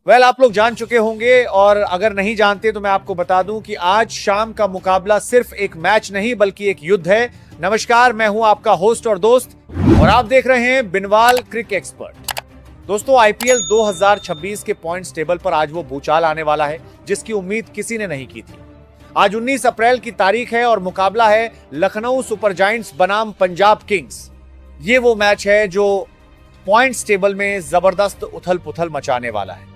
आप लोग जान चुके होंगे और अगर नहीं जानते तो मैं आपको बता दूं कि आज शाम का मुकाबला सिर्फ एक मैच नहीं बल्कि एक युद्ध है। नमस्कार, मैं हूं आपका होस्ट और दोस्त और आप देख रहे हैं बिनवाल क्रिक एक्सपर्ट। दोस्तों, आईपीएल 2026 के पॉइंट्स टेबल पर आज वो भूचाल आने वाला है जिसकी उम्मीद किसी ने नहीं की थी। आज 19 अप्रैल की तारीख है और मुकाबला है लखनऊ सुपर जायंट्स बनाम पंजाब किंग्स। ये वो मैच है जो पॉइंट्स टेबल में जबरदस्त उथल पुथल मचाने वाला है।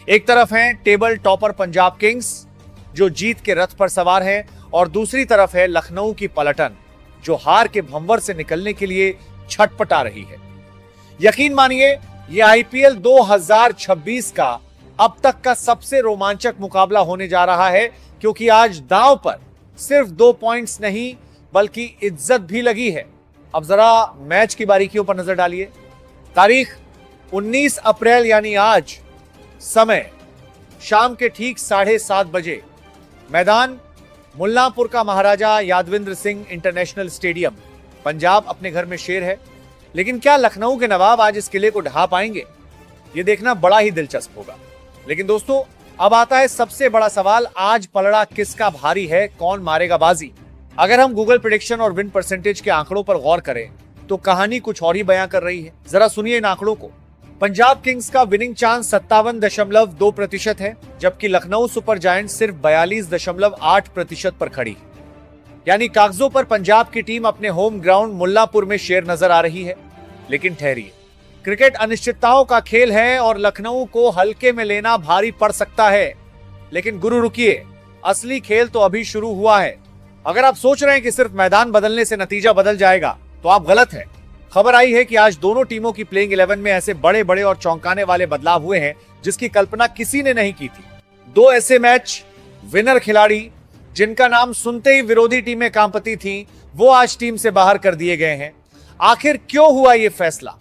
एक तरफ है टेबल टॉपर पंजाब किंग्स जो जीत के रथ पर सवार है और दूसरी तरफ है लखनऊ की पलटन जो हार के भंवर से निकलने के लिए छटपटा रही है। यकीन मानिए, ये आईपीएल 2026 का अब तक का सबसे रोमांचक मुकाबला होने जा रहा है क्योंकि आज दांव पर सिर्फ 2 पॉइंट्स नहीं बल्कि इज्जत भी लगी है। अब जरा मैच की बारीकियों पर नजर डालिए। तारीख 19 अप्रैल यानी आज, समय शाम के ठीक 7:30 बजे, मैदान मुल्लांपुर का महाराजा यादविंद्र सिंह इंटरनेशनल स्टेडियम। पंजाब अपने घर में शेर है, लेकिन क्या लखनऊ के नवाब आज इस किले को ढहा पाएंगे? ये देखना बड़ा ही दिलचस्प होगा। लेकिन दोस्तों, अब आता है सबसे बड़ा सवाल, आज पलड़ा किसका भारी है, कौन मारेगा बाजी? अगर हम गूगल प्रेडिक्शन और विन परसेंटेज के आंकड़ों पर गौर करें तो कहानी कुछ और ही बयां कर रही है। जरा सुनिए इन आंकड़ों को। पंजाब किंग्स का विनिंग चांस 57.2% है, जबकि लखनऊ सुपर जायंट्स सिर्फ 42.8% पर खड़ी है। यानी कागजों पर पंजाब की टीम अपने होम ग्राउंड मुल्लांपुर में शेर नजर आ रही है। लेकिन ठहरिए, क्रिकेट अनिश्चितताओं का खेल है और लखनऊ को हल्के में लेना भारी पड़ सकता है। लेकिन गुरु रुकिए, असली खेल तो अभी शुरू हुआ है। अगर आप सोच रहे हैं कि सिर्फ मैदान बदलने से नतीजा बदल जाएगा तो आप गलत हैं। खबर आई है कि आज दोनों टीमों की प्लेइंग 11 में ऐसे बड़े बड़े और चौंकाने वाले बदलाव हुए हैं जिसकी कल्पना किसी ने नहीं की थी। 2 ऐसे मैच विनर खिलाड़ी जिनका नाम सुनते ही विरोधी टीमें कांपती थीं, वो आज टीम से बाहर कर दिए गए हैं। आखिर क्यों हुआ ये फैसला?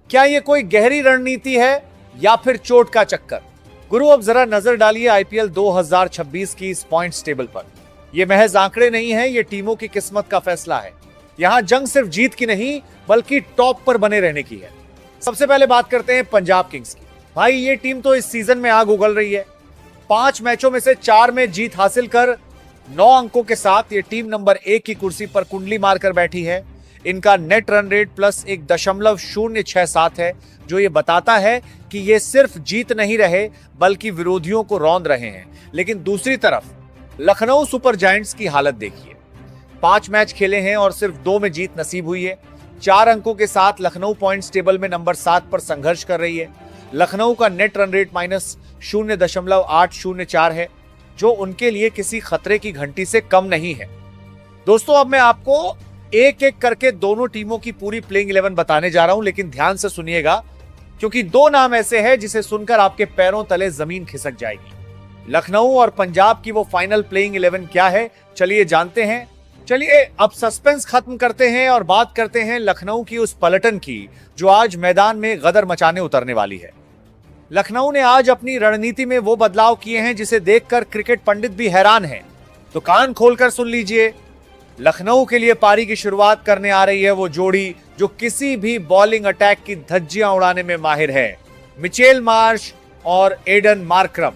क्या ये कोई गहरी रणनीति है या फिर चोट का चक्कर? गुरु, अब जरा नजर डालिए आईपीएल 2026 की इस पॉइंट्स टेबल पर। ये महज आंकड़े नहीं है, ये टीमों की किस्मत का फैसला है। यहां जंग सिर्फ जीत की नहीं बल्कि टॉप पर बने रहने की है। सबसे पहले बात करते हैं पंजाब किंग्स की। भाई, ये टीम तो इस सीजन में आग उगल रही है। 5 मैचों में से 4 में जीत हासिल कर 9 अंकों के साथ ये टीम नंबर 1 की कुर्सी पर कुंडली मारकर बैठी है। इनका नेट रन रेट प्लस 1.067 है, जो ये बताता है कि ये सिर्फ जीत नहीं रहे बल्कि विरोधियों को रौंद रहे हैं। लेकिन दूसरी तरफ लखनऊ सुपर जायंट्स की हालत देखिए। 5 मैच खेले हैं और सिर्फ 2 में जीत नसीब हुई है। 4 अंकों के साथ लखनऊ पॉइंट्स टेबल में नंबर 7 पर संघर्ष कर रही है। लखनऊ का नेट रन रेट -0.804 है, जो उनके लिए किसी खतरे की घंटी से कम नहीं है। दोस्तों, अब मैं आपको एक एक करके दोनों टीमों की पूरी प्लेइंग 11 बताने जा रहा हूं, लेकिन ध्यान से सुनिएगा क्योंकि 2 नाम ऐसे हैं जिसे सुनकर आपके पैरों तले जमीन खिसक जाएगी। लखनऊ और पंजाब की वो फाइनल प्लेइंग 11 क्या है, चलिए जानते हैं। चलिए अब सस्पेंस खत्म करते हैं और बात करते हैं लखनऊ की उस पलटन की जो आज मैदान में गदर मचाने उतरने वाली है। लखनऊ ने आज अपनी रणनीति में वो बदलाव किए हैं जिसे देखकर क्रिकेट पंडित भी हैरान हैं। तो कान खोलकर सुन लीजिए। लखनऊ के लिए पारी की शुरुआत करने आ रही है वो जोड़ी जो किसी भी बॉलिंग अटैक की धज्जियां उड़ाने में माहिर है, मिचेल मार्श और एडन मार्करम।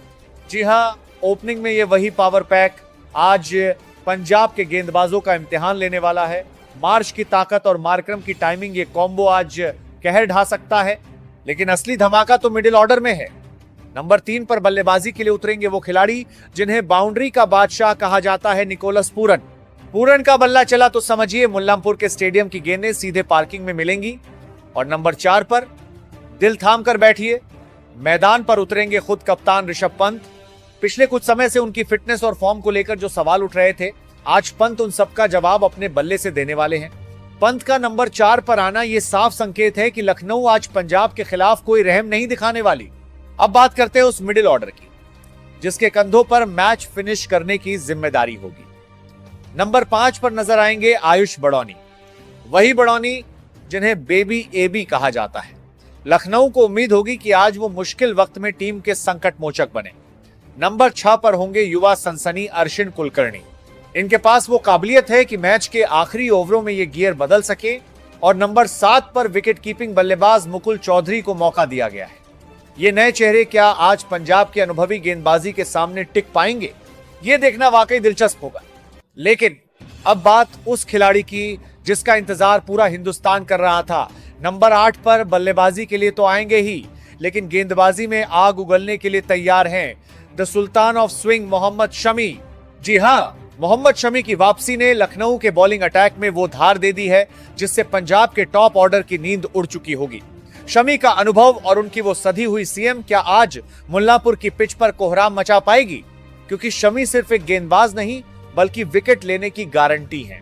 जी हां, ओपनिंग में ये वही पावर पैक आज पंजाब के गेंदबाजों का इम्तिहान लेने वाला है। मार्श की ताकत और मार्करम की टाइमिंग, ये कॉम्बो आज कहर ढा सकता है। लेकिन असली धमाका तो मिडिल ऑर्डर में है। नंबर 3 पर बल्लेबाजी के लिए उतरेंगे वो खिलाड़ी जिन्हें बाउंड्री का बादशाह कहा जाता है, निकोलस पूरन। पूरन का बल्ला चला तो समझिए मुल्लांपुर के स्टेडियम की गेंदें सीधे पार्किंग में मिलेंगी। और नंबर 4 पर दिल थाम कर बैठिए, मैदान पर उतरेंगे खुद कप्तान ऋषभ पंत। पिछले कुछ समय से उनकी फिटनेस और फॉर्म को लेकर जो सवाल उठ रहे थे, आज पंत उन सबका जवाब अपने बल्ले से देने वाले हैं। पंत का नंबर 4 पर आना यह साफ संकेत है कि लखनऊ आज पंजाब के खिलाफ कोई रहम नहीं दिखाने वाली। अब बात करते हैं उस मिडिल ऑर्डर की जिसके कंधों पर मैच फिनिश करने की जिम्मेदारी होगी। नंबर 5 पर नजर आएंगे आयुष बड़ौनी, वही बड़ौनी जिन्हें बेबी एबी कहा जाता है। लखनऊ को उम्मीद होगी कि आज वो मुश्किल वक्त में टीम के संकट मोचक बने। नंबर 6 पर होंगे युवा सनसनी अर्शिन कुलकर्णी। इनके पास वो काबिलियत है कि मैच के आखिरी ओवरों में ये गियर बदल सके। और नंबर 7 पर विकेट कीपिंग बल्लेबाज मुकुल चौधरी को मौका दिया गया है। ये नए चेहरे क्या आज पंजाब के अनुभवी गेंदबाजी के सामने टिक पाएंगे? ये देखना वाकई दिलचस्प होगा। लेकिन अब बात उस खिलाड़ी की जिसका इंतजार पूरा हिंदुस्तान कर रहा था। नंबर 8 पर बल्लेबाजी के लिए तो आएंगे ही, लेकिन गेंदबाजी में आग उगलने के लिए तैयार हैं the sultan of swing Mohammed Shami. जी हां, मोहम्मद शमी की वापसी ने लखनऊ के बॉलिंग अटैक में वो धार दे दी है जिससे पंजाब के टॉप ऑर्डर की नींद उड़ चुकी होगी। शमी का अनुभव और उनकी वो सधी हुई सीएम क्या आज मुल्लांपुर की पिच पर कोहराम मचा पाएगी? क्योंकि शमी सिर्फ एक गेंदबाज नहीं बल्कि विकेट लेने की गारंटी है।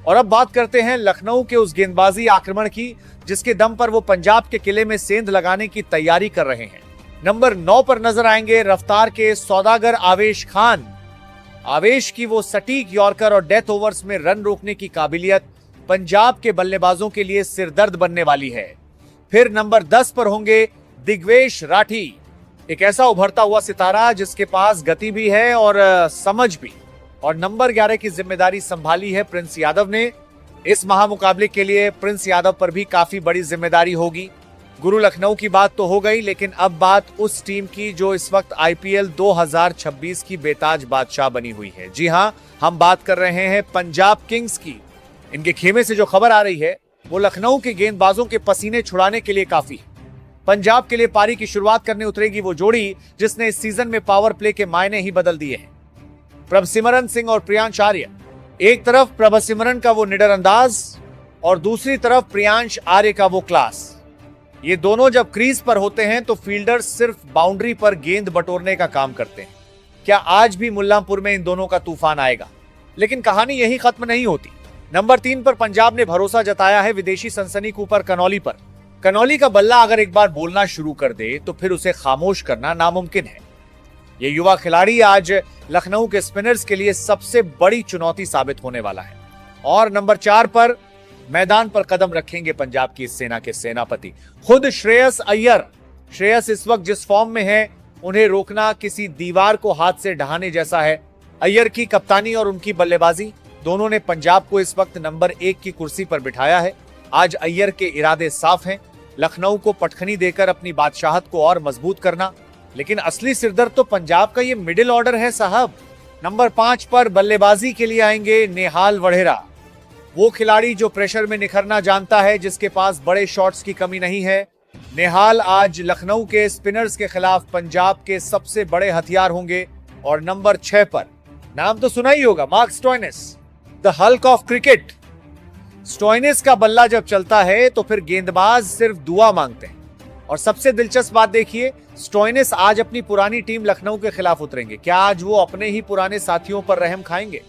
और अब बात करते हैं लखनऊ के उस गेंदबाजी आक्रमण की जिसके दम पर वो पंजाब के किले में सेंध लगाने की तैयारी कर रहे हैं। नंबर 9 पर नजर आएंगे रफ्तार के सौदागर आवेश खान। आवेश की वो सटीक यॉर्कर और डेथ ओवर्स में रन रोकने की काबिलियत पंजाब के बल्लेबाजों के लिए सिरदर्द बनने वाली है। फिर नंबर 10 पर होंगे दिग्वेश राठी, एक ऐसा उभरता हुआ सितारा जिसके पास गति भी है और समझ भी। और नंबर 11 की जिम्मेदारी संभाली है प्रिंस यादव ने। इस महामुकाबले के लिए प्रिंस यादव पर भी काफी बड़ी जिम्मेदारी होगी। गुरु लखनऊ की बात तो हो गई, लेकिन अब बात उस टीम की जो इस वक्त आईपीएल 2026 की बेताज बादशाह बनी हुई है। जी हां, हम बात कर रहे हैं पंजाब किंग्स की। इनके खेमे से जो खबर आ रही है वो लखनऊ के गेंदबाजों के पसीने छुड़ाने के लिए काफी है। पंजाब के लिए पारी की शुरुआत करने उतरेगी वो जोड़ी जिसने इस सीजन में पावर प्ले के मायने ही बदल दिए हैं। प्रभसिमरन सिंह और प्रियांश आर्य। एक तरफ प्रभसिमरन का वो निडर अंदाज और दूसरी तरफ प्रियांश आर्य का वो क्लास। ये दोनों जब क्रीज पर होते हैं तो फील्डर्स सिर्फ बाउंड्री पर गेंद बटोरने का काम करते हैं। क्या आज भी मुल्लांपुर में इन दोनों का तूफान आएगा? लेकिन कहानी यही खत्म नहीं होती। नंबर 3 पर पंजाब ने भरोसा जताया है विदेशी सनसनी कूपर कनौली पर। कनौली का बल्ला अगर एक बार बोलना शुरू कर दे तो फिर उसे खामोश करना नामुमकिन है। ये युवा खिलाड़ी आज लखनऊ के स्पिनर्स के लिए सबसे बड़ी चुनौती साबित होने वाला है। और नंबर 4 पर मैदान पर कदम रखेंगे पंजाब की इस सेना के सेनापति खुद श्रेयस अय्यर। श्रेयस इस वक्त जिस फॉर्म में है उन्हें रोकना किसी दीवार को हाथ से ढहाने जैसा है। अय्यर की कप्तानी और उनकी बल्लेबाजी दोनों ने पंजाब को इस वक्त नंबर 1 की कुर्सी पर बिठाया है। आज अय्यर के इरादे साफ हैं, लखनऊ को पटखनी देकर अपनी बादशाहत को और मजबूत करना। लेकिन असली सिरदर्द तो पंजाब का ये मिडिल ऑर्डर है साहब। नंबर 5 पर बल्लेबाजी के लिए आएंगे नेहाल वढेरा, वो खिलाड़ी जो प्रेशर में निखरना जानता है, जिसके पास बड़े शॉट्स की कमी नहीं है। नेहाल आज लखनऊ के स्पिनर्स के खिलाफ पंजाब के सबसे बड़े हथियार होंगे। और नंबर 6 पर नाम तो सुना ही होगा, mark Stoinis, the Hulk of cricket. Stoinis का बल्ला जब चलता है तो फिर गेंदबाज सिर्फ दुआ मांगते हैं। और सबसे दिलचस्प बात देखिए, स्टोइनिस आज अपनी पुरानी टीम लखनऊ के खिलाफ उतरेंगे। क्या आज वो अपने ही पुराने साथियों पर रहम खाएंगे?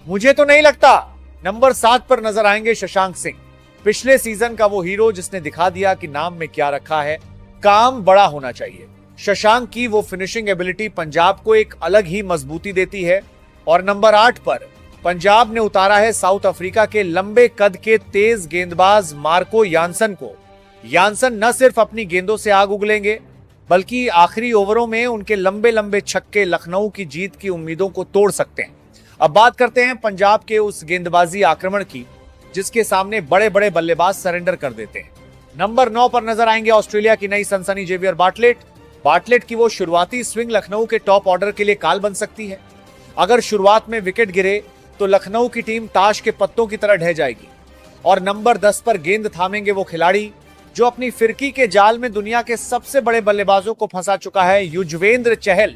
मुझे तो नहीं लगता। नंबर 7 पर नजर आएंगे शशांक सिंह, पिछले सीजन का वो हीरो जिसने दिखा दिया कि नाम में क्या रखा है, काम बड़ा होना चाहिए। शशांक की वो फिनिशिंग एबिलिटी पंजाब को एक अलग ही मजबूती देती है। और नंबर 8 पर पंजाब ने उतारा है साउथ अफ्रीका के लंबे कद के तेज गेंदबाज मार्को यानसन को। यानसन न सिर्फ अपनी गेंदों से आग उगलेंगे बल्कि आखिरी ओवरों में उनके लंबे लंबे छक्के लखनऊ की जीत की उम्मीदों को तोड़ सकते हैं। अब बात करते हैं पंजाब के उस गेंदबाजी आक्रमण की जिसके सामने बड़े बड़े बल्लेबाज सरेंडर कर देते हैं। नंबर 9 पर नजर आएंगे ऑस्ट्रेलिया की नई सनसनी जेवियर बार्टलेट। बार्टलेट की वो शुरुआती स्विंग लखनऊ के टॉप ऑर्डर के लिए काल बन सकती है। अगर शुरुआत में विकेट गिरे तो लखनऊ की टीम ताश के पत्तों की तरह ढह जाएगी। और नंबर 10 पर गेंद थामेंगे वो खिलाड़ी जो अपनी फिरकी के जाल में दुनिया के सबसे बड़े बल्लेबाजों को फंसा चुका है, युजवेंद्र चहल।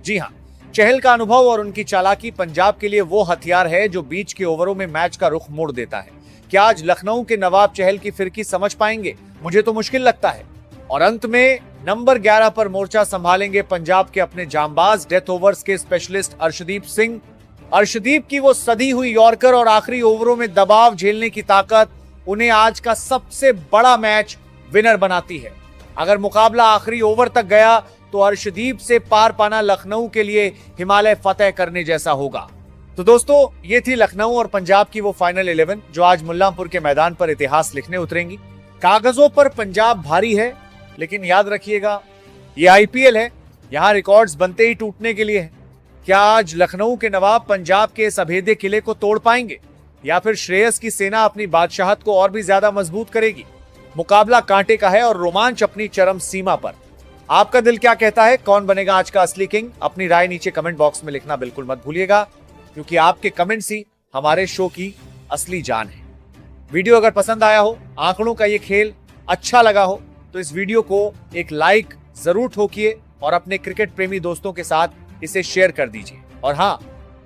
जी हां, चहल का अनुभव और उनकी चालाकी पंजाब के लिए वो हथियार है जो बीच के ओवरों में मैच का रुख मोड़ देता है। क्या आज लखनऊ के नवाब चहल की फिरकी समझ पाएंगे? मुझे तो मुश्किल लगता है। और अंत में नंबर 11 पर मोर्चा संभालेंगे पंजाब के अपने जांबाज डेथ ओवर्स के स्पेशलिस्ट अर्शदीप सिंह। अर्शदीप की वो सदी हुई यॉर्कर और आखिरी ओवरों में दबाव झेलने की ताकत उन्हें आज का सबसे बड़ा मैच विनर बनाती है। अगर मुकाबला आखिरी ओवर तक गया तो अर्शदीप से पार पाना लखनऊ के लिए हिमालय फतेह करने जैसा होगा। तो दोस्तों, ये थी लखनऊ और पंजाब की वो फाइनल 11 जो आज मुल्लांपुर के मैदान पर इतिहास लिखने उतरेंगी। कागजों पर पंजाब भारी है, लेकिन याद रखिएगा ये आईपीएल है, यहां रिकॉर्ड्स बनते ही टूटने के लिए है। क्या आज लखनऊ के नवाब पंजाब के इस अभेद्य किले को तोड़ पाएंगे या फिर श्रेयस की सेना अपनी बादशाहत को और भी ज्यादा मजबूत करेगी? मुकाबला कांटे का है और रोमांच अपनी चरम सीमा पर। आपका दिल क्या कहता है, कौन बनेगा आज का असली किंग? अपनी राय नीचे कमेंट बॉक्स में लिखना बिल्कुल मत भूलिएगा, क्योंकि आपके कमेंट्स ही हमारे शो की असली जान है। वीडियो अगर पसंद आया हो, आंकड़ों का ये खेल अच्छा लगा हो, तो इस वीडियो को एक लाइक जरूर ठोकिए और अपने क्रिकेट प्रेमी दोस्तों के साथ इसे शेयर कर दीजिए। और हाँ,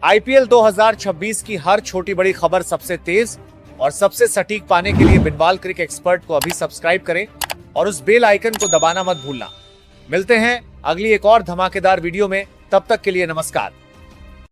आईपीएल 2026 की हर छोटी बड़ी खबर सबसे तेज और सबसे सटीक पाने के लिए बिनवाल क्रिक एक्सपर्ट को अभी सब्सक्राइब करें और उस बेल आइकन को दबाना मत भूलना। मिलते हैं अगली एक और धमाकेदार वीडियो में, तब तक के लिए नमस्कार।